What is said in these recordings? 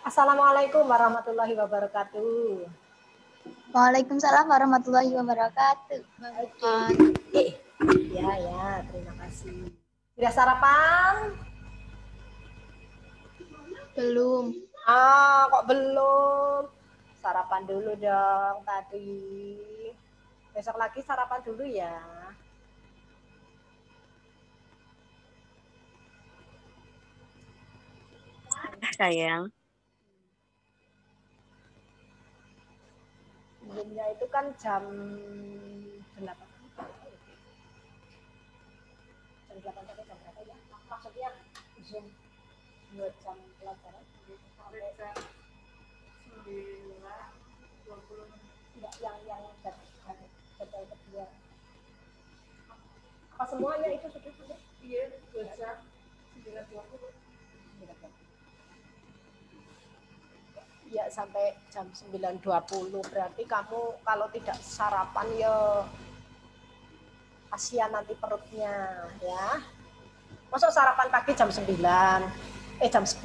Assalamualaikum warahmatullahi wabarakatuh. Waalaikumsalam warahmatullahi wabarakatuh. Ya, terima kasih. Sudah sarapan? Belum. Kok belum? Sarapan dulu dong tadi. Besok lagi sarapan dulu ya. Sayang. Zoomnya itu kan jam 8. Jam 8 sampai jam berapa ya? Maksudnya Zoom buat jam pelajaran sampai jam 9.20. Enggak, yang jadwal kedua. Apa semuanya itu sudah? Iya, buat jam 9.20. Ya, sampai jam 9.20. Berarti kamu kalau tidak sarapan ya kasihan nanti perutnya ya. Masa sarapan pagi jam 9, jam 10.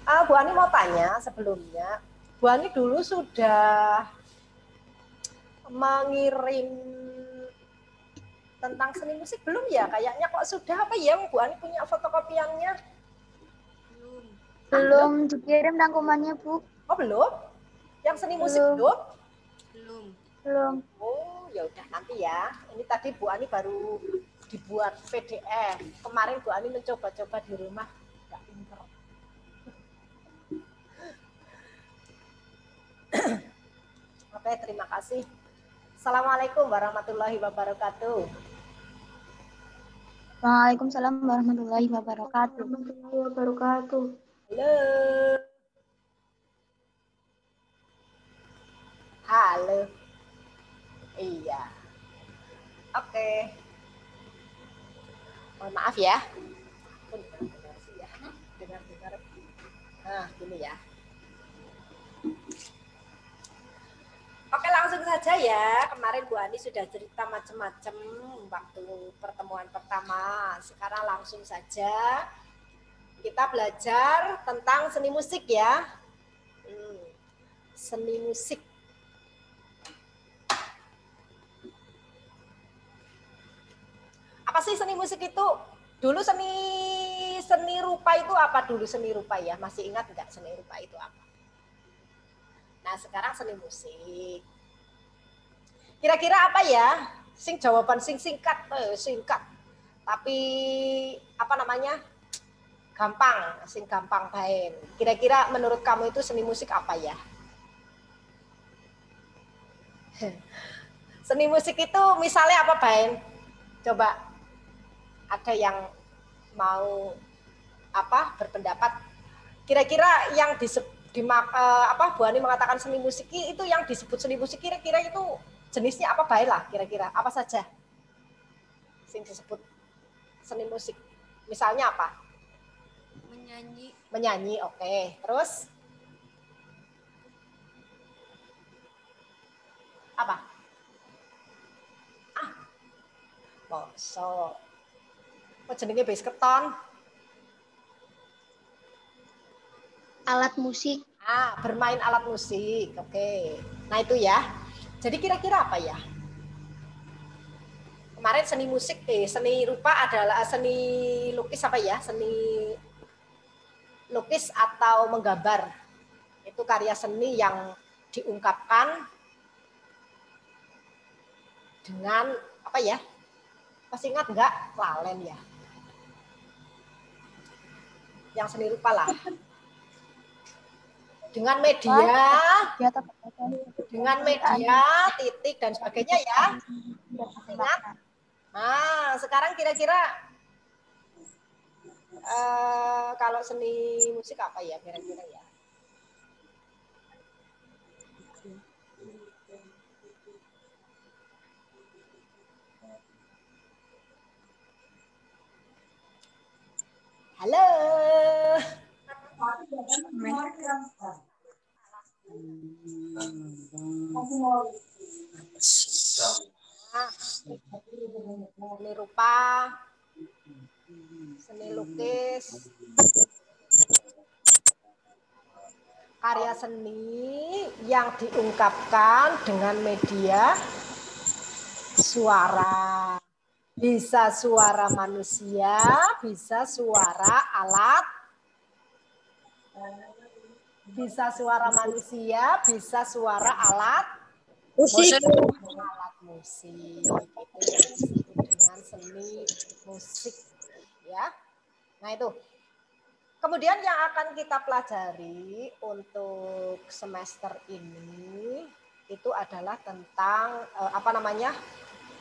Bu Ani mau tanya sebelumnya. Bu Ani dulu sudah mengirim tentang seni musik belum ya? Kayaknya kok sudah apa ya? Bu Ani punya fotokopiannya? Belum dikirim rangkumannya, Bu. Oh, belum? Yang seni musik belum? Belum. Oh, ya udah nanti ya. Ini tadi Bu Ani baru dibuat PDF. Kemarin Bu Ani mencoba-coba di rumah. Nggak pinter. Oke, terima kasih. Assalamualaikum warahmatullahi wabarakatuh. Waalaikumsalam warahmatullahi wabarakatuh. Halo. Halo. Iya. Oke. Mohon maaf ya. Dengar. Nah, gini ya. Oke, langsung saja ya. Kemarin Bu Ani sudah cerita macam-macam waktu pertemuan pertama. Sekarang langsung saja kita belajar tentang seni musik ya. Seni musik. Apa sih seni musik itu? Dulu seni rupa itu apa dulu seni rupa ya? Masih ingat nggak seni rupa itu apa? Nah, sekarang seni musik. Kira-kira apa ya? Jawaban singkat. Tapi apa namanya? Gampang baik. Kira-kira menurut kamu itu seni musik apa ya? Seni musik itu misalnya apa, Bain? Coba ada yang mau berpendapat. Kira-kira yang Bu Ani mengatakan seni musik itu yang disebut seni musik kira-kira itu jenisnya apa baik lah kira-kira apa saja yang disebut seni musik. Misalnya apa? Menyanyi, oke. Terus apa? Mosok. Apa jenenge bass keton? Alat musik. Bermain alat musik. Oke. Nah, itu ya. Jadi kira-kira apa ya? Kemarin seni musik, seni rupa adalah seni lukis apa ya? Seni lukis atau menggambar. Itu karya seni yang diungkapkan dengan apa ya? Masih ingat enggak? Lalen ya. Yang seni rupa lah. Dengan media, titik dan sebagainya ya. Ingat? Nah, sekarang kira-kira kalau seni musik apa ya kira-kira ya? Halo. Seni rupa, seni lukis, karya seni yang diungkapkan dengan media suara. Bisa suara manusia, bisa suara alat, bisa suara manusia, bisa suara alat Musik. alat musik. Itu yang disebut dengan seni musik, ya. Nah, itu. Kemudian yang akan kita pelajari untuk semester ini itu adalah tentang apa namanya?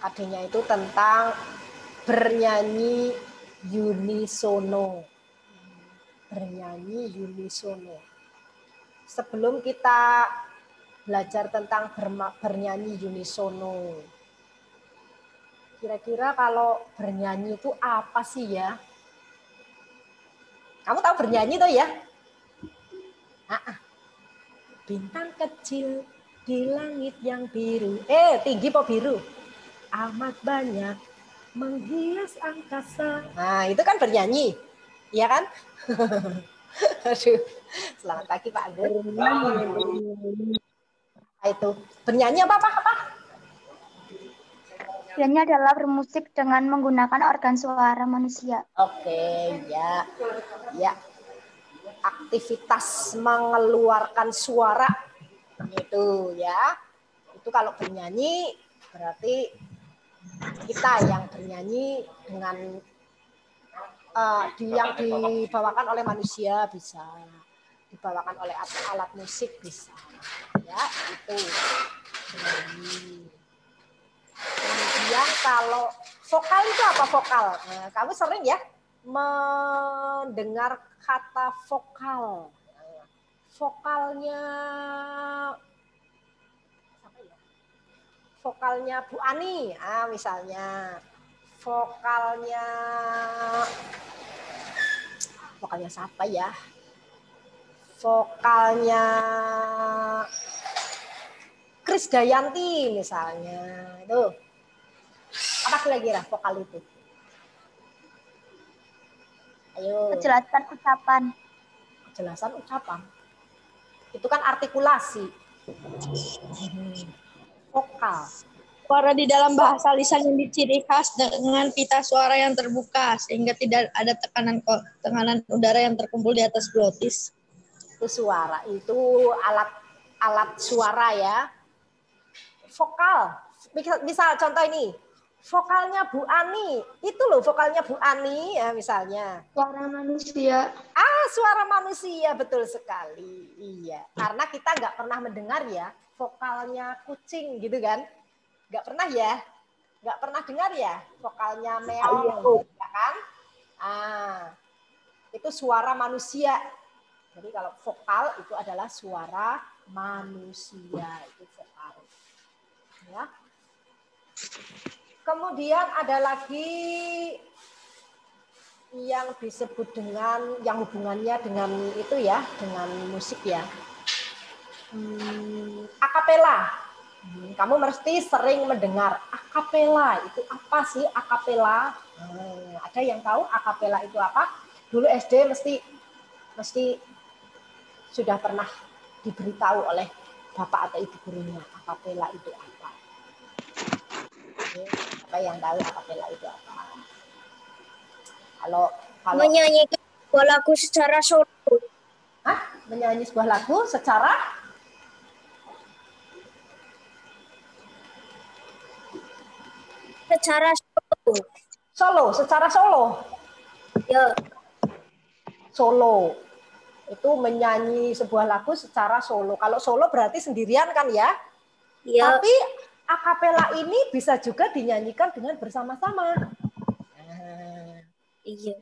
Adanya itu tentang bernyanyi unisono. Bernyanyi unisono. Sebelum kita belajar tentang bernyanyi unisono, kira-kira kalau bernyanyi itu apa sih ya? Kamu tahu bernyanyi tuh ya? Bintang kecil di langit yang biru. Tinggi po biru. Amat banyak menghias angkasa. Nah, itu kan bernyanyi. Iya kan? Aduh, selamat pagi Pak Agus. Itu bernyanyi apa? Bernyanyi adalah bermusik dengan menggunakan organ suara manusia. Oke, ya. Ya. Aktivitas mengeluarkan suara gitu ya. Itu kalau bernyanyi berarti kita yang bernyanyi dengan yang dibawakan oleh manusia bisa, dibawakan oleh alat musik bisa, ya itu bernyanyi. Kemudian kalau vokal itu apa vokal? Nah, kamu sering ya mendengar kata vokal. Vokalnya apa ya? Vokalnya Bu Ani, misalnya. Vokalnya siapa ya? Vokalnya Krisdayanti misalnya. Itu apa kira-kira vokal itu? Ayo. Kejelasan ucapan. Kejelasan ucapan. Itu kan artikulasi. Vokal. Suara di dalam bahasa lisan yang diciri khas dengan pita suara yang terbuka sehingga tidak ada tekanan udara yang terkumpul di atas glotis. Itu suara, itu alat suara ya. Vokal. Misal contoh ini, vokalnya Bu Ani. Itu loh vokalnya Bu Ani ya misalnya. Suara manusia. Suara manusia, betul sekali. Iya, karena kita nggak pernah mendengar ya vokalnya kucing gitu kan. Nggak pernah ya. Nggak pernah dengar ya vokalnya meong, ya kan? Itu suara manusia. Jadi kalau vokal itu adalah suara manusia, itu vokal. Ya. Kemudian ada lagi yang disebut dengan yang hubungannya dengan itu ya, dengan musik ya. Akapela. Kamu mesti sering mendengar akapela. Itu apa sih akapela? Ada yang tahu akapela itu apa? Dulu SD mesti sudah pernah diberitahu oleh bapak atau ibu gurunya akapela itu apa. Apa yang tahu akapela itu apa? Kalau Menyanyikan sebuah lagu secara solo. Menyanyi sebuah lagu secara solo. Secara solo. Ya. Solo. Itu menyanyi sebuah lagu secara solo. Kalau solo berarti sendirian kan ya? Ya. Tapi akapela ini bisa juga dinyanyikan dengan bersama-sama. Iya.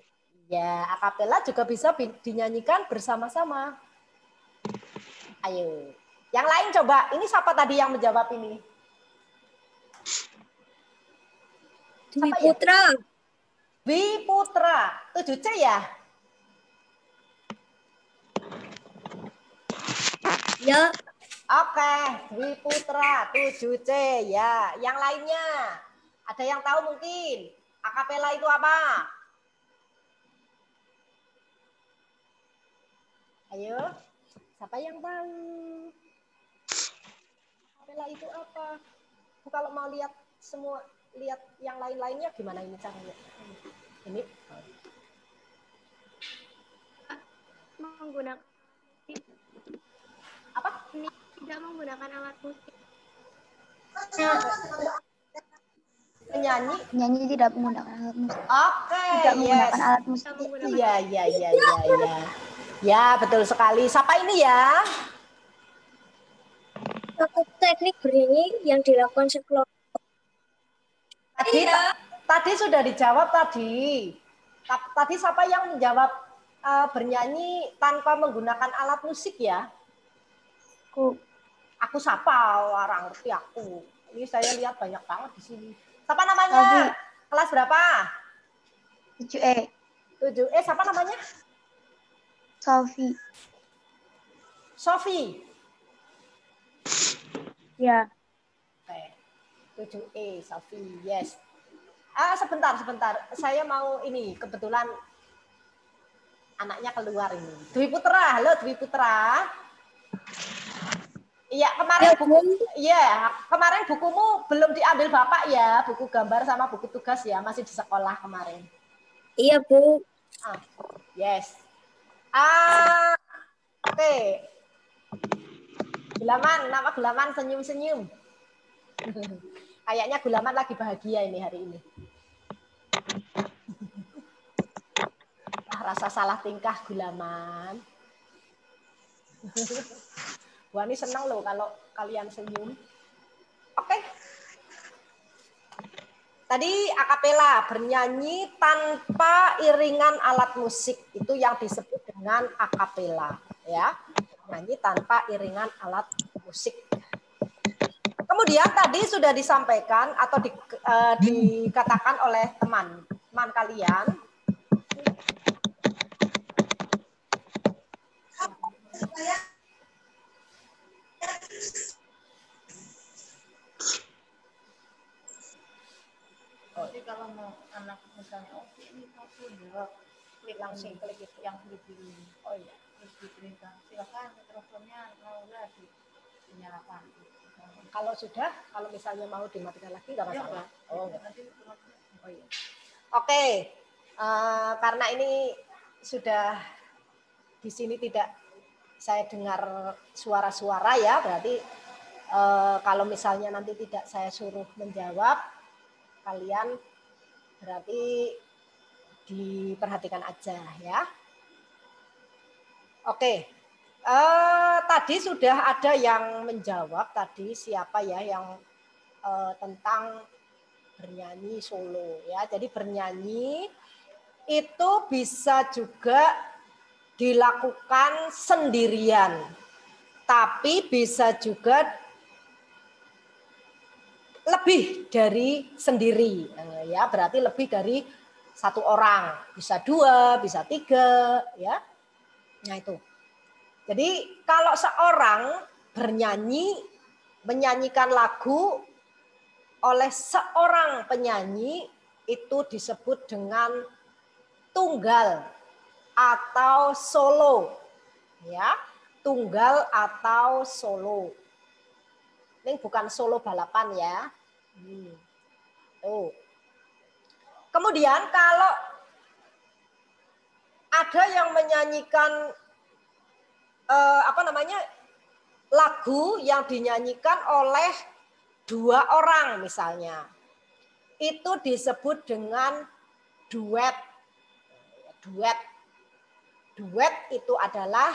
Ya, akapela juga bisa dinyanyikan bersama-sama. Ayo. Yang lain coba. Ini siapa tadi yang menjawab ini? Dwi Putra. Ya? Dwi Putra. 7C ya? Ya. Oke, Dwi Putra 7C ya. Yang lainnya? Ada yang tahu mungkin? Akapela itu apa? Ayo. Siapa yang tahu? Akapela itu apa? Kalau mau lihat semua, lihat yang lain-lainnya gimana ini caranya? Ini menggunakan apa? ini tidak menggunakan alat musik. Penyanyi. Penyanyi tidak menggunakan alat musik. Oke, Tidak menggunakan yes. alat musik. Iya. Ya, betul sekali. Siapa ini ya? Suatu teknik bernyanyi yang dilakukan sekelompok. Tadi sudah dijawab tadi. Tadi siapa yang menjawab bernyanyi tanpa menggunakan alat musik ya? Aku sapa, orang ngerti aku. Ini saya lihat banyak banget di sini. Siapa namanya? Sofi. Kelas berapa? 7E. 7E, siapa namanya? Sofi. Sofi. Ya. Oke. 7E, Sofi. Yes. Sebentar. Saya mau ini, kebetulan anaknya keluar ini. Dwi Putra, halo Dwi Putra. Iya, kemarin bukumu belum diambil Bapak ya, buku gambar sama buku tugas ya, masih di sekolah kemarin. Iya, Bu. Yes. Oke. Gulaman, nama Gulaman senyum-senyum. Kayaknya Gulaman lagi bahagia ini hari ini. Rasa salah tingkah Gulaman. Wah, ini senang loh kalau kalian senyum. Oke. Tadi akapela, bernyanyi tanpa iringan alat musik. Itu yang disebut dengan akapela. Ya, bernyanyi tanpa iringan alat musik. Kemudian tadi sudah disampaikan atau dikatakan oleh teman kalian. Jadi kalau mau anak misalnya, ini aku jawab, klik langsung klik itu yang klik ini. Oh iya, klik perintah. Silakan mikrofonnya mau dinyalakan. Kalau sudah, kalau misalnya mau dimatikan lagi nggak masalah. Oh iya. Oke, karena ini sudah di sini tidak saya dengar suara-suara ya, berarti kalau misalnya nanti tidak saya suruh menjawab, kalian berarti diperhatikan aja ya. Oke, tadi sudah ada yang menjawab tadi siapa ya yang tentang bernyanyi solo ya. Jadi bernyanyi itu bisa juga dilakukan sendirian, tapi bisa juga lebih dari sendiri ya, berarti lebih dari satu orang, bisa 2, bisa 3 ya. Nah itu. Jadi kalau seorang bernyanyi, menyanyikan lagu oleh seorang penyanyi itu disebut dengan tunggal atau solo. Ya, tunggal atau solo. Ini bukan solo balapan ya. Tuh. Kemudian kalau ada yang menyanyikan lagu yang dinyanyikan oleh 2 orang misalnya, itu disebut dengan duet. Duet itu adalah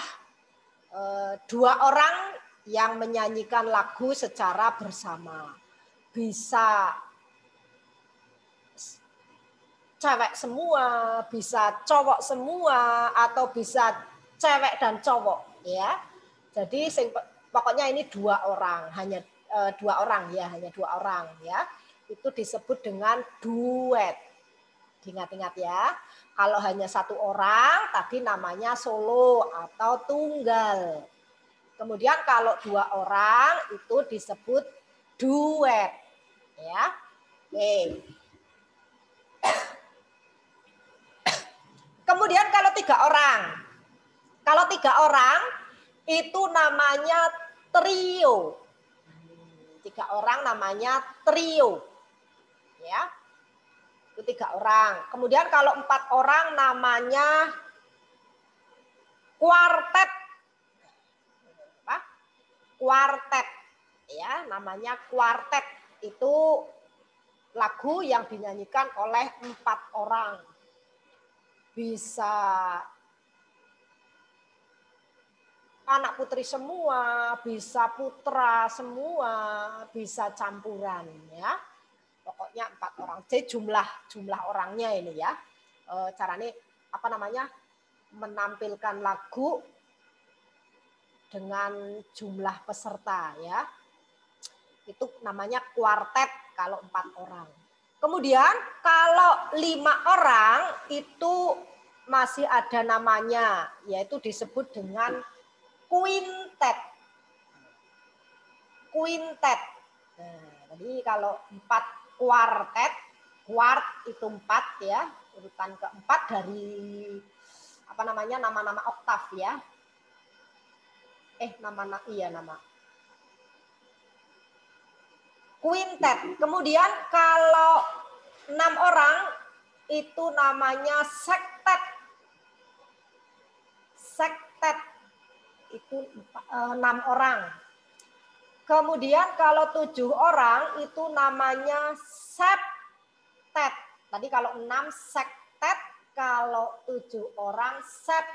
2 orang yang menyanyikan lagu secara bersama. Bisa cewek semua, bisa cowok semua, atau bisa cewek dan cowok ya. Jadi pokoknya ini 2 orang, hanya 2 orang ya, hanya 2 orang ya. Itu disebut dengan duet. Ingat-ingat ya. Kalau hanya 1 orang tadi namanya solo atau tunggal. Kemudian kalau 2 orang itu disebut duet. Ya. Oke. Kemudian kalau 3 orang. Kalau 3 orang itu namanya trio. 3 orang namanya trio. Ya. Itu 3 orang. Kemudian kalau 4 orang namanya kuartet. Apa? Kuartet. Ya, namanya kuartet. Itu lagu yang dinyanyikan oleh 4 orang. Bisa anak putri semua, bisa putra semua, bisa campuran ya. Pokoknya 4 orang. Jadi jumlah orangnya ini ya. Caranya apa namanya? Menampilkan lagu dengan jumlah peserta ya. Itu namanya kuartet kalau 4 orang. Kemudian kalau 5 orang itu masih ada namanya, yaitu disebut dengan quintet. Quintet. Nah, jadi kalau 4 kuartet, kuart itu 4 ya, urutan keempat dari apa namanya nama-nama oktav ya. Nama quintet. Kemudian kalau 6 orang itu namanya sektet. Sektet itu 6 orang. Kemudian kalau 7 orang itu namanya septet. Tadi kalau 6 sektet, kalau 7 orang septet.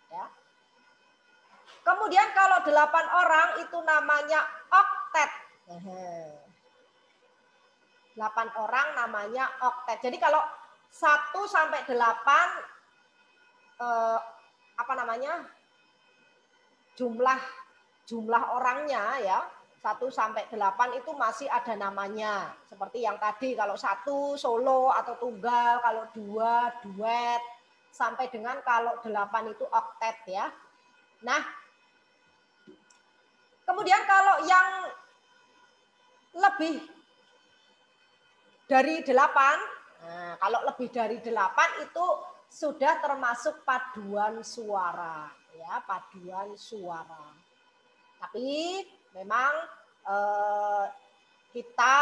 Ya. Kemudian kalau 8 orang itu namanya oktet. 8 orang namanya oktet. Jadi kalau 1 sampai 8 apa namanya? Jumlah orangnya ya. 1 sampai 8 itu masih ada namanya. Seperti yang tadi kalau 1 solo atau tunggal, kalau 2 duet, sampai dengan kalau 8 itu oktet ya. Nah, kemudian kalau yang lebih dari 8, nah, kalau lebih dari 8 itu sudah termasuk paduan suara ya, paduan suara. Tapi memang kita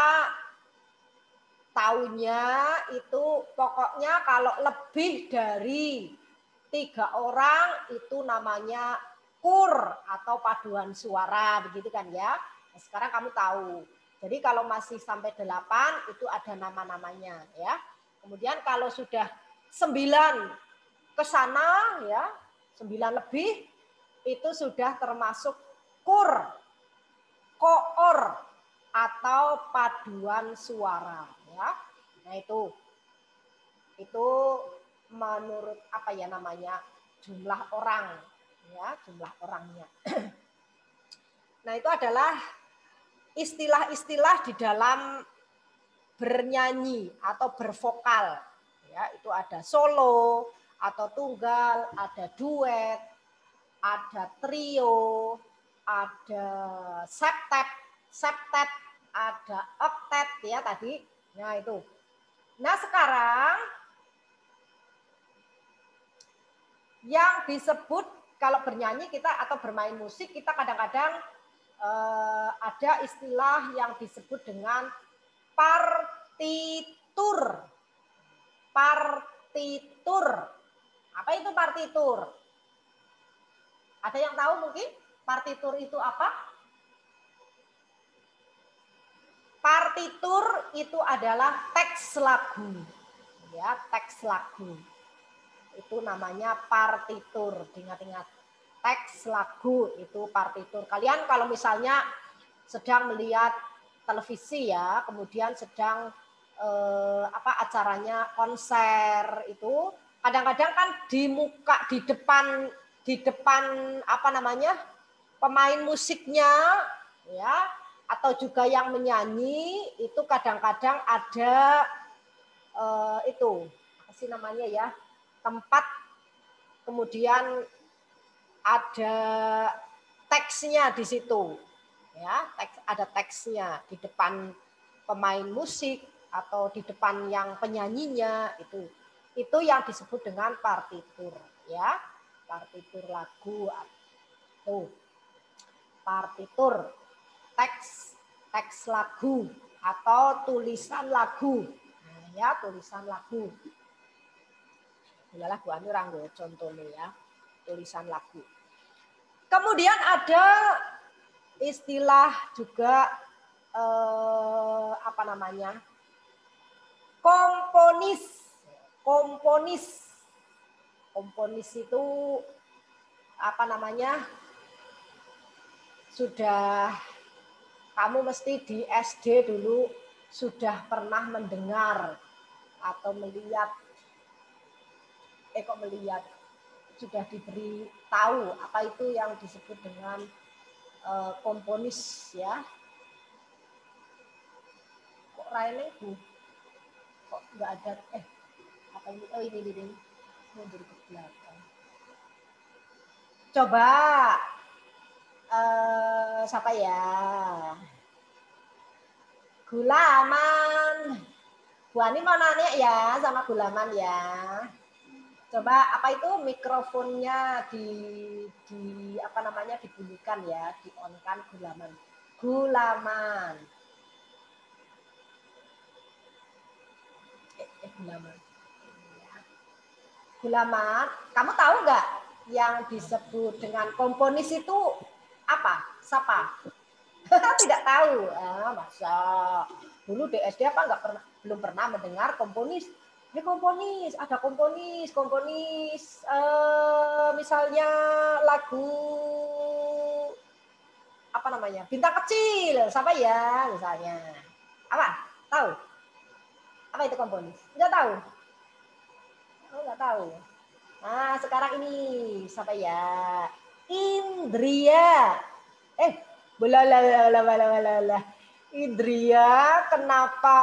tahunya itu pokoknya kalau lebih dari 3 orang itu namanya kur atau paduan suara, begitu kan ya. Nah, sekarang kamu tahu. Jadi kalau masih sampai 8 itu ada nama-namanya ya. Kemudian kalau sudah 9 ke sana ya, 9 lebih itu sudah termasuk kur, koor atau paduan suara ya. Nah itu menurut apa ya namanya jumlah orang ya, jumlah orangnya. Nah itu adalah istilah-istilah di dalam bernyanyi atau bervokal ya. Itu ada solo atau tunggal, ada duet, ada trio, ada septet, ada oktet ya tadi. Nah itu. Nah sekarang yang disebut kalau bernyanyi kita atau bermain musik kita kadang-kadang ada istilah yang disebut dengan partitur. Partitur. Apa itu partitur? Ada yang tahu mungkin partitur itu apa? Partitur itu adalah teks lagu. Ya, teks lagu. Itu namanya partitur. Ingat-ingat. Teks lagu itu partitur. Kalian kalau misalnya sedang melihat televisi ya, kemudian sedang acaranya konser itu, kadang-kadang kan di muka di depan apa namanya pemain musiknya ya atau juga yang menyanyi itu kadang-kadang ada itu apa sih namanya ya tempat kemudian ada teksnya di situ ya ada teksnya di depan pemain musik atau di depan yang penyanyinya itu yang disebut dengan partitur ya. partitur lagu. Tuh. Partitur, teks lagu atau tulisan lagu. Nah, ya, tulisan lagu. Inilah Bu Ani ranggo contohnya ya, tulisan lagu. Kemudian ada istilah juga apa namanya? Komponis. Komponis itu apa namanya? Sudah kamu mesti di SD dulu sudah pernah mendengar atau melihat sudah diberi tahu apa itu yang disebut dengan komponis ya. Kok Raine Bu? Kok nggak ada apa ini? Oh ini mundur ke belakang. Coba siapa ya? Gulaman. Bu Ani mau nanya ya sama Gulaman ya. Coba apa itu mikrofonnya di apa namanya dibunyikan ya, di on kan Gulaman. Gulaman. Gulaman. Gulaman, kamu tahu nggak yang disebut dengan komponis itu apa? Siapa? Tidak tahu. Masa dulu di SD apa belum pernah mendengar komponis. Ini komponis, ada komponis misalnya lagu apa namanya? Bintang Kecil, siapa ya misalnya? Apa? Tahu? Apa itu komponis? Enggak tahu. Oh, enggak tahu. Nah, sekarang ini siapa ya? Indria. Belalah. Indria, kenapa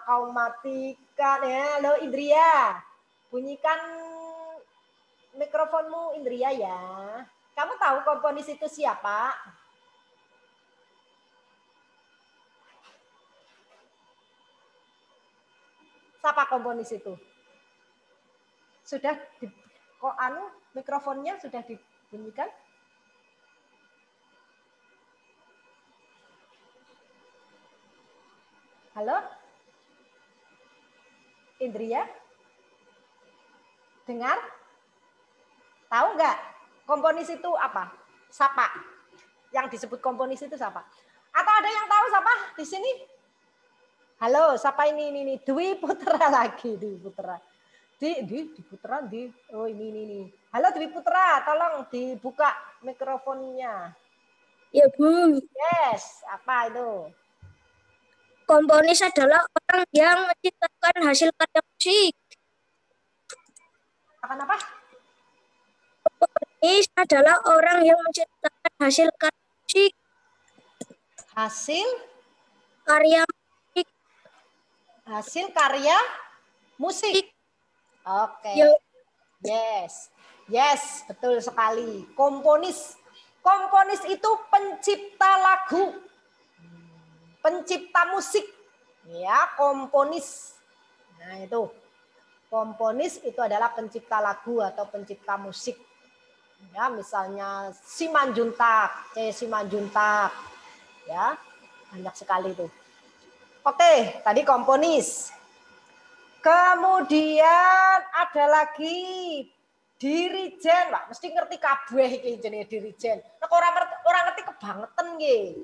kau matikan ya? Halo Indria. Bunyikan mikrofonmu Indria ya. Kamu tahu komponis itu siapa? Siapa komponis itu? Sudah mikrofonnya sudah dibunyikan? Halo? Indria? Dengar? Tahu nggak? Komponis itu apa? Siapa? Yang disebut komponis itu siapa? Atau ada yang tahu siapa di sini? Halo, siapa ini? Dwi Putra lagi, Dwi Putra. Oh ini. Halo Dwi Putra, tolong dibuka mikrofonnya. Ya Bu, Yes, apa itu? komponis adalah orang yang menciptakan hasil karya musik. Apa? Komponis adalah orang yang menciptakan hasil karya musik. Hasil karya musik. Oke. Ya. Yes, betul sekali. Komponis itu pencipta lagu. Pencipta musik. Ya, komponis. Nah, itu. Komponis itu adalah pencipta lagu atau pencipta musik. Ya, misalnya Simanjuntak. Ya, banyak sekali itu. Oke, tadi komponis. Kemudian ada lagi dirijen, Pak. Mesti ngerti kabeh iki jenenge dirijen. Nek ora ngerti kebangetan nggih.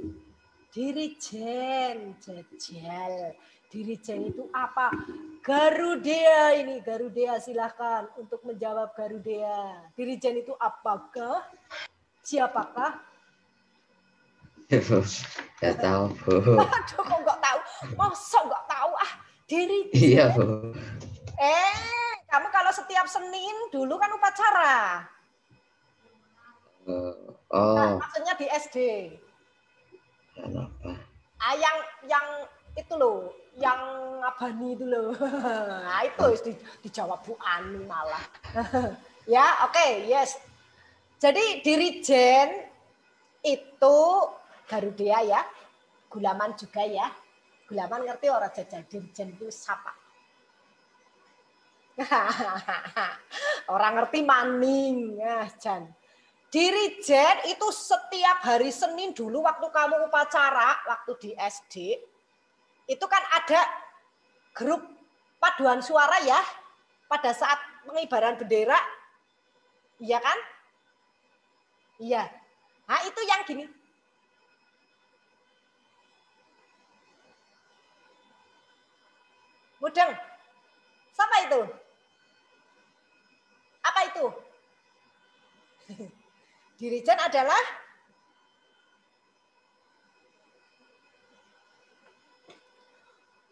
Dirijen, jajal. Dirijen itu apa? Garudea ini, Garudea silahkan untuk menjawab Garudea. Dirijen itu apakah? Siapakah? Nggak tahu, Bu. Aduh, kok nggak tahu? Masa nggak tahu? Dirijen. Iya, Bu. Kamu kalau setiap Senin dulu kan upacara. Nah, maksudnya di SD. Kenapa? Yang itu loh, yang abani itu loh. Nah, itu dijawab Bu Ani malah. Ya, oke, yes. Jadi dirijen itu Garudea ya. Gulaman juga ya. Gulaman ngerti orang jajal dirijen itu siapa? Orang ngerti maning. Nah, Jan. Dirijen itu setiap hari Senin dulu waktu kamu upacara, waktu di SD, itu kan ada grup paduan suara ya, pada saat pengibaran bendera, iya kan? Iya. Nah itu yang gini. Mudeng. Siapa itu? Apa itu? Dirijen adalah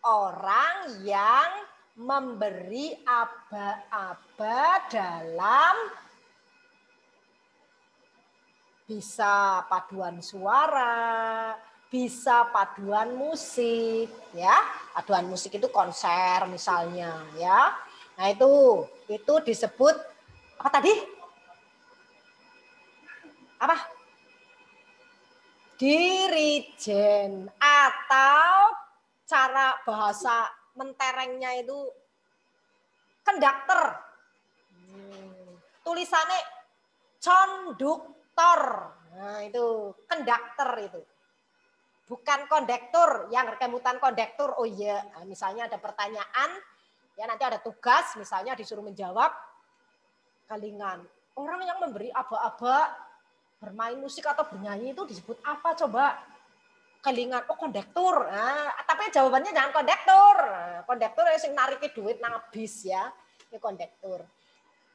orang yang memberi aba-aba dalam bisa paduan suara, bisa paduan musik, ya. Paduan musik itu konser misalnya, ya. Nah itu disebut apa tadi? Apa? Dirijen atau cara bahasa menterengnya itu konduktor. Tulisannya konduktor. Nah, itu konduktor itu. Bukan kondektur yang rekemutan kondektur. Oh iya, nah, misalnya ada pertanyaan, ya nanti ada tugas, misalnya disuruh menjawab kelingan. Orang yang memberi aba-aba bermain musik atau bernyanyi itu disebut apa coba? Kelingan, oh kondektur. Nah, tapi jawabannya jangan kondektur. Nah, kondektur yang nariki duit nang bis ya. Ini kondektur.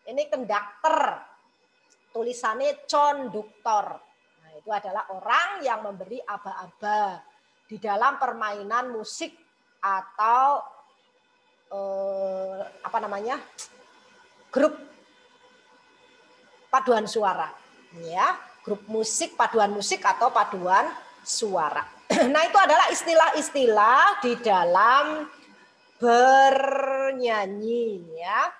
Ini konduktor. Tulisannya konduktor. Nah, itu adalah orang yang memberi aba-aba di dalam permainan musik atau apa namanya? Grup paduan suara. Ya, grup musik, paduan musik atau paduan suara. Nah, itu adalah istilah-istilah di dalam bernyanyi ya.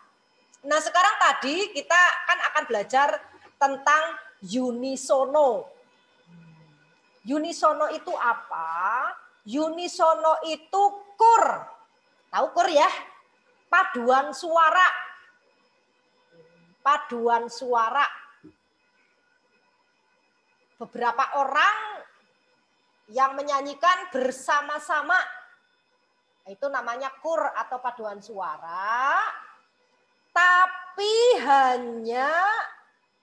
Nah, sekarang tadi kita kan akan belajar tentang unisono. Unisono itu apa? Unisono itu kur. Tahu kur ya? Paduan suara. Paduan suara. Beberapa orang yang menyanyikan bersama-sama, itu namanya kur atau paduan suara, tapi hanya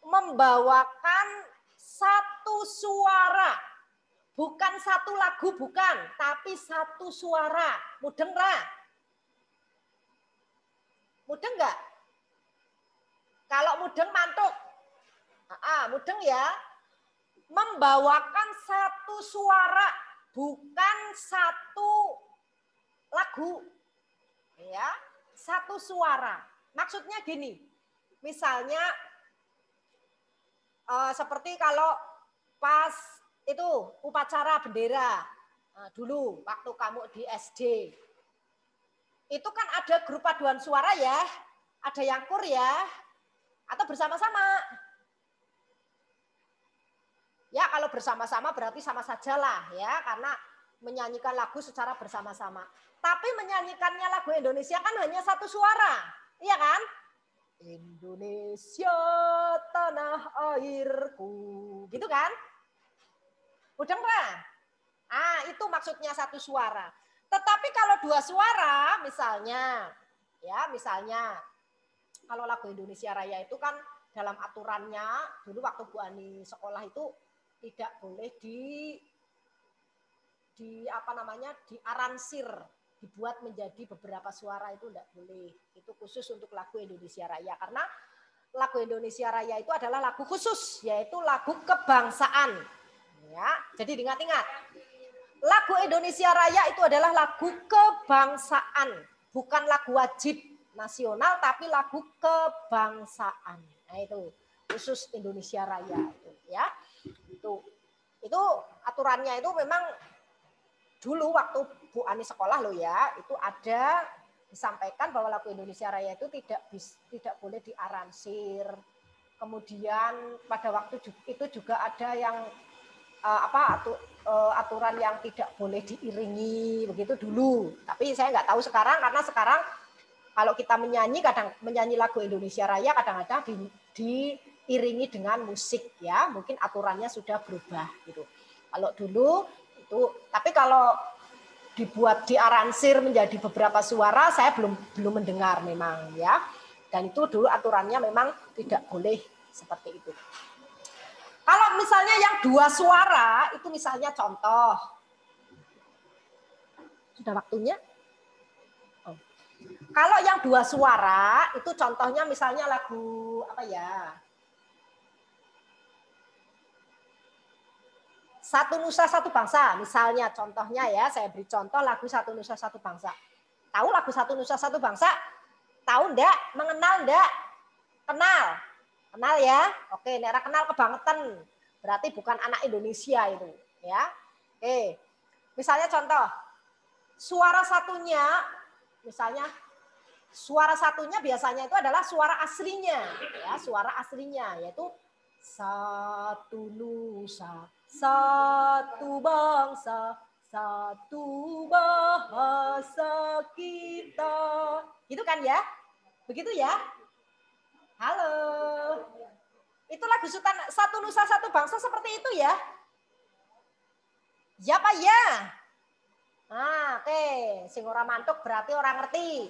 membawakan satu suara, bukan satu lagu, bukan, tapi satu suara. Mudeng lah? Mudeng enggak? Kalau mudeng mantuk, mudeng ya. Membawakan satu suara, bukan satu lagu, ya, satu suara. Maksudnya gini, misalnya seperti kalau pas itu upacara bendera dulu waktu kamu di SD, itu kan ada grup paduan suara ya, ada yang kur ya, atau bersama-sama. Ya kalau bersama-sama berarti sama saja lah ya, karena menyanyikan lagu secara bersama-sama. Tapi menyanyikannya lagu Indonesia kan hanya satu suara, iya kan? Indonesia tanah airku, gitu kan? Udah enggak? Itu maksudnya satu suara. Tetapi kalau dua suara, misalnya kalau lagu Indonesia Raya itu kan dalam aturannya dulu waktu Bu Ani sekolah itu tidak boleh diaransir, dibuat menjadi beberapa suara, itu tidak boleh. Itu khusus untuk lagu Indonesia Raya, karena lagu Indonesia Raya itu adalah lagu khusus, yaitu lagu kebangsaan. Ya, jadi diingat-ingat. Lagu Indonesia Raya itu adalah lagu kebangsaan, bukan lagu wajib nasional, tapi lagu kebangsaan. Nah itu khusus Indonesia Raya itu, ya. Itu aturannya itu memang dulu waktu Bu Ani sekolah loh ya, itu ada disampaikan bahwa lagu Indonesia Raya itu tidak boleh diaransir. Kemudian pada waktu itu juga ada yang aturan yang tidak boleh diiringi begitu dulu. Tapi saya nggak tahu sekarang, karena sekarang Kalau kita menyanyi lagu Indonesia Raya kadang-kadang diiringi dengan musik ya, mungkin aturannya sudah berubah gitu. Kalau dulu itu, tapi kalau dibuat diaransir menjadi beberapa suara saya belum mendengar memang ya. Dan itu dulu aturannya memang tidak boleh seperti itu. Kalau misalnya yang 2 suara itu misalnya contoh. Sudah waktunya? Oh. Kalau yang 2 suara itu contohnya misalnya lagu apa ya? Satu Nusa Satu Bangsa, misalnya contohnya ya, saya beri contoh lagu Satu Nusa Satu Bangsa. Tahu lagu Satu Nusa Satu Bangsa? Tahu enggak? Mengenal enggak? Kenal? Kenal ya? Oke, nera kenal kebangetan. Berarti bukan anak Indonesia itu, ya. Oke. Misalnya contoh, suara satunya, misalnya suara satunya biasanya itu adalah suara aslinya, ya, suara aslinya yaitu satu nusa, satu bangsa, satu bahasa kita. Gitu kan ya? Begitu ya? Halo. Itu lagu Satu Nusa Satu Bangsa seperti itu ya? Ya Pak ya? Nah, oke. Sing ora mantuk berarti orang ngerti.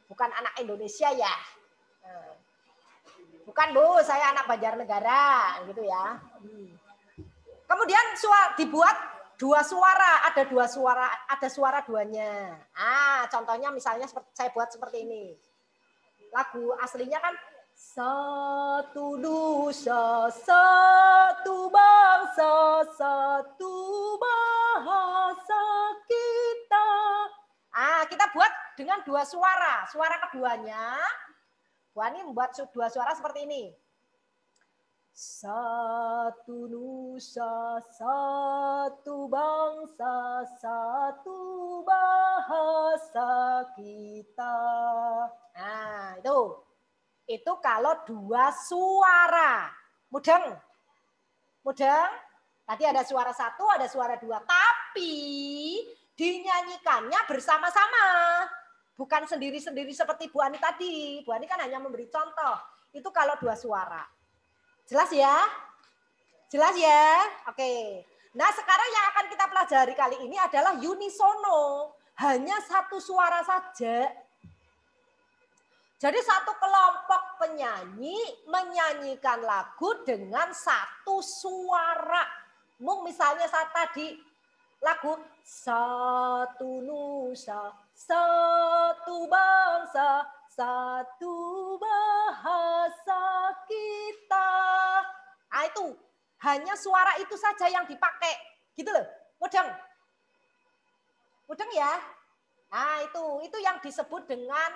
Bukan anak Indonesia ya? Nah. Bukan Bu, saya anak Banjarnegara gitu ya. Kemudian dibuat 2 suara, ada 2 suara, ada suara duanya. Contohnya misalnya saya buat seperti ini. Lagu aslinya kan satu nusa, satu bangsa, satu bahasa kita. Kita buat dengan 2 suara. Suara keduanya, Bu Ani membuat 2 suara seperti ini. Satu nusa, satu bangsa, satu bahasa kita. Nah, itu kalau 2 suara. Mudeng? Mudeng? Tadi ada suara 1, ada suara 2. Tapi dinyanyikannya bersama-sama. Bukan sendiri-sendiri seperti Bu Ani tadi. Bu Ani kan hanya memberi contoh. Itu kalau 2 suara. Jelas ya? Jelas ya? Oke. Nah sekarang yang akan kita pelajari kali ini adalah unisono. Hanya 1 suara saja. Jadi satu kelompok penyanyi menyanyikan lagu dengan 1 suara. Misalnya saat tadi lagu satu nusa, satu bangsa, satu bahasa kita. Itu hanya suara itu saja yang dipakai, gitu loh. Mudeng? Mudeng ya? Itu yang disebut dengan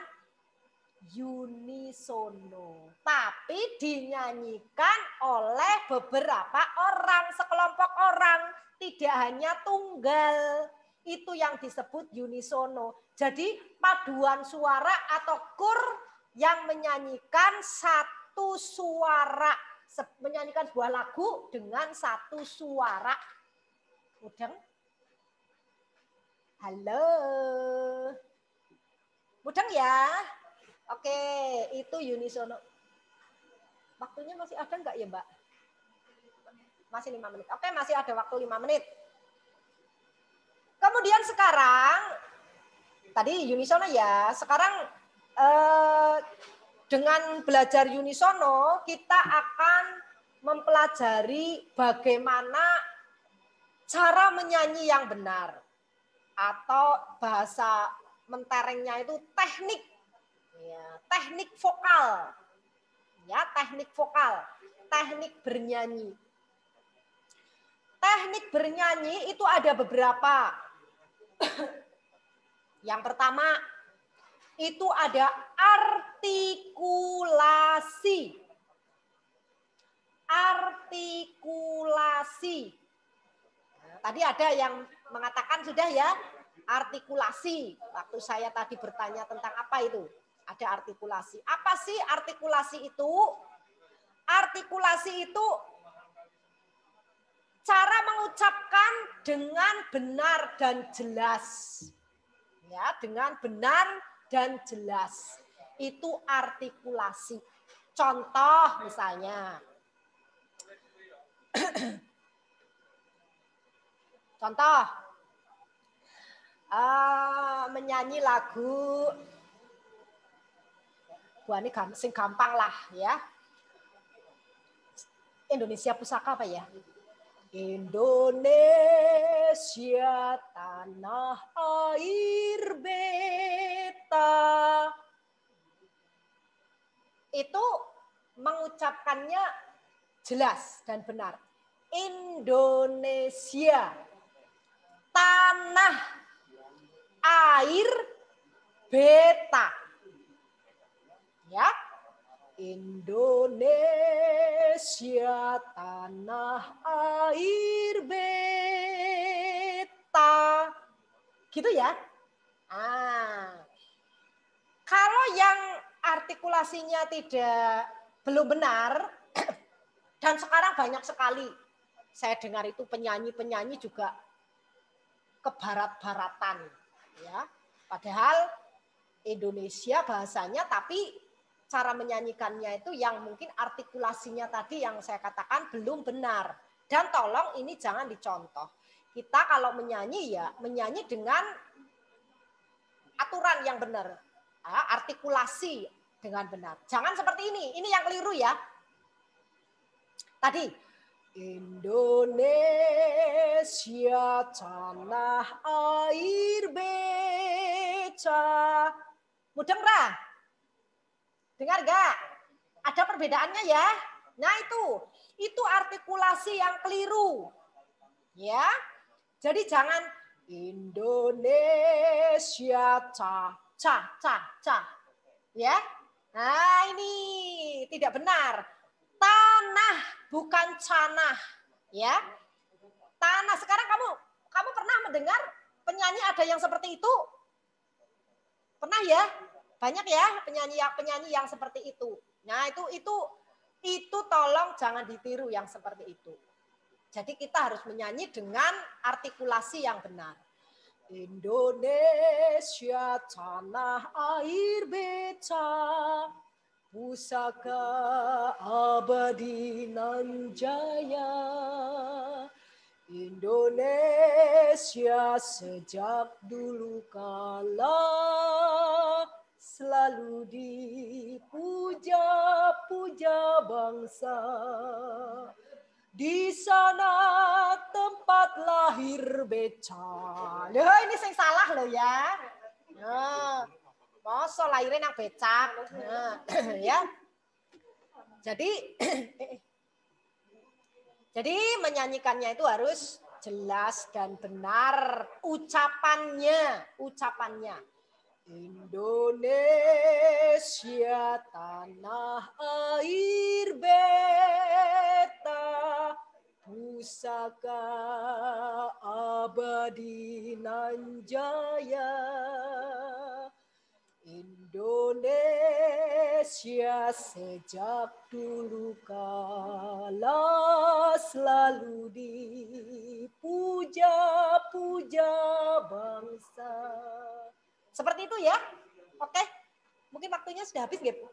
unisono. Tapi dinyanyikan oleh beberapa orang, sekelompok orang, tidak hanya tunggal. Itu yang disebut unisono. Jadi paduan suara atau kur yang menyanyikan 1 suara, menyanyikan sebuah lagu dengan 1 suara. Mudeng? Halo. Mudeng ya? Oke, itu unisono. Waktunya masih ada enggak ya, Mbak? Masih 5 menit. Oke, masih ada waktu 5 menit. Kemudian sekarang, tadi unisono ya, sekarang dengan belajar unisono, kita akan mempelajari bagaimana cara menyanyi yang benar. Atau bahasa menterengnya itu teknik. Ya, teknik vokal. Ya, teknik vokal. Teknik bernyanyi. Teknik bernyanyi itu ada beberapa. Yang pertama, itu ada artikulasi. Artikulasi. Nah, tadi ada yang mengatakan sudah ya, artikulasi. Waktu saya tadi bertanya tentang apa itu, ada artikulasi. Apa sih artikulasi itu? Artikulasi itu cara mengucapkan dengan benar dan jelas. Ya, dengan benar dan jelas. Itu artikulasi. Contoh misalnya. Contoh. Menyanyi lagu. Wah, ini gampang lah ya. Indonesia Pusaka apa ya? Indonesia tanah air beta. Itu mengucapkannya jelas dan benar. Indonesia tanah air beta. Ya. Indonesia tanah air beta. Gitu ya. Kalau yang artikulasinya belum benar, dan sekarang banyak sekali saya dengar itu penyanyi-penyanyi juga kebarat-baratan, ya. Padahal Indonesia bahasanya, tapi cara menyanyikannya itu yang mungkin artikulasinya tadi yang saya katakan belum benar. Dan tolong ini jangan dicontoh. Kita kalau menyanyi ya menyanyi dengan aturan yang benar, artikulasi dengan benar. Jangan seperti ini yang keliru ya. Tadi Indonesia tanah air beca. Mudeng ra? Dengar gak? Ada perbedaannya ya. Nah itu artikulasi yang keliru. Ya. Jadi jangan Indonesia ca. Ya. Nah, ini tidak benar. Tanah bukan canah, ya. Tanah. Sekarang kamu pernah mendengar penyanyi ada yang seperti itu? Pernah ya? Banyak ya penyanyi yang seperti itu. Nah, itu tolong jangan ditiru yang seperti itu. Jadi kita harus menyanyi dengan artikulasi yang benar. Indonesia tanah air beca, pusaka abadi nan jaya. Indonesia sejak dulu kala selalu dipuja-puja bangsa. Di sana tempat lahir beca. Loh, ini sing salah loh ya. Nah, masa lahirnya nang becak. Nah, ya. Jadi menyanyikannya itu harus jelas dan benar ucapannya. Indonesia tanah air beta, pusaka abadi nan jaya. Indonesia sejak dulu kala selalu dipuja-puja bangsa. Seperti itu ya. Oke. Mungkin waktunya sudah habis gitu.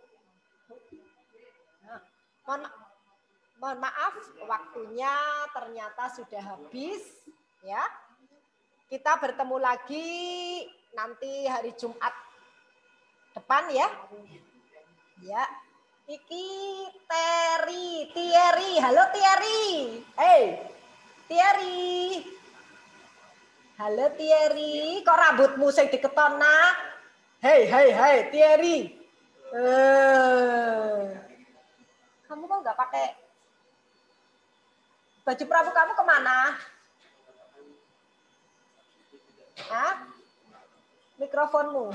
Nah, mohon maaf waktunya ternyata sudah habis ya. Kita bertemu lagi nanti hari Jumat depan ya. Ya. Iki Tieri. Halo Tieri. Hey. Tieri. Halo Tieri, kok rambutmu sing diketona? Hei Tieri. Kamu kok nggak pakai baju prabu kamu kemana? Hah? Mikrofonmu.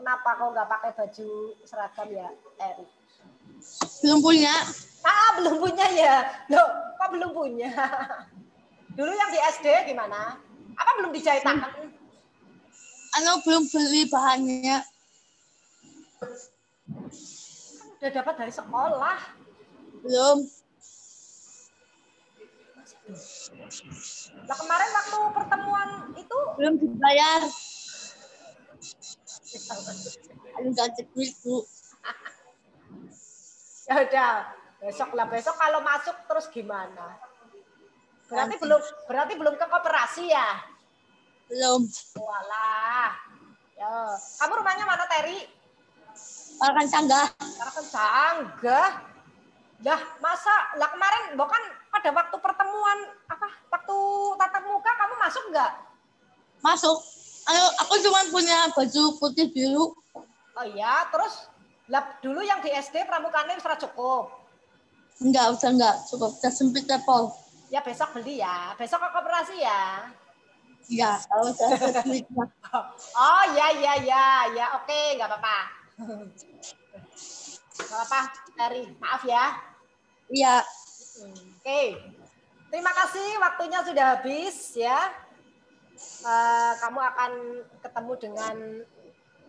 Kenapa kau nggak pakai baju seragam ya, Eri? Belum punya. Belum punya ya. Loh, kok belum punya? Dulu yang di SD gimana? Apa belum dijahit tangan? Belum beli bahannya. Udah dapat dari sekolah. Belum. Nah, kemarin waktu pertemuan itu Belum dibayar. Enggak cekuit, Bu. Ya udah, besok kalau masuk terus gimana? Berarti belum ke koperasi ya? Belum. Walah. Ya, kamu rumahnya mana, Teri? Parakan Sanggah. Parakan Sanggah. Lah, masa lah kemarin bukan pada waktu pertemuan waktu tatap muka kamu masuk nggak? Masuk. Aku cuma punya baju putih biru. Oh iya, terus lah dulu yang di SD pramukanya sudah cukup. Udah enggak cukup. Udah sempit lepol. Ya besok beli ya. Besok ke koperasi ya. Iya, kalau saya ada duitnya. Oh ya, oke, nggak apa-apa. Nggak apa-apa, Teri. Maaf ya. Iya. Oke. Terima kasih, waktunya sudah habis ya. Kamu akan ketemu dengan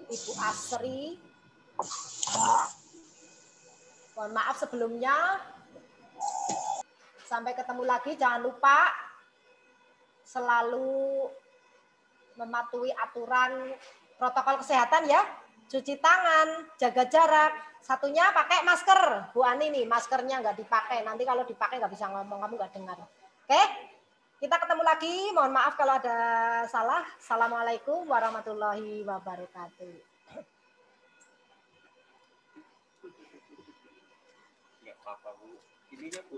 Ibu Asri. Mohon maaf sebelumnya. Sampai ketemu lagi, jangan lupa selalu mematuhi aturan protokol kesehatan ya. Cuci tangan, jaga jarak. Satunya pakai masker. Bu Ani nih, maskernya nggak dipakai. Nanti kalau dipakai nggak bisa ngomong, kamu nggak dengar. Oke? Kita ketemu lagi. Mohon maaf kalau ada salah. Assalamualaikum warahmatullahi wabarakatuh. Nggak apa-apa, Bu. Ininya, Bu.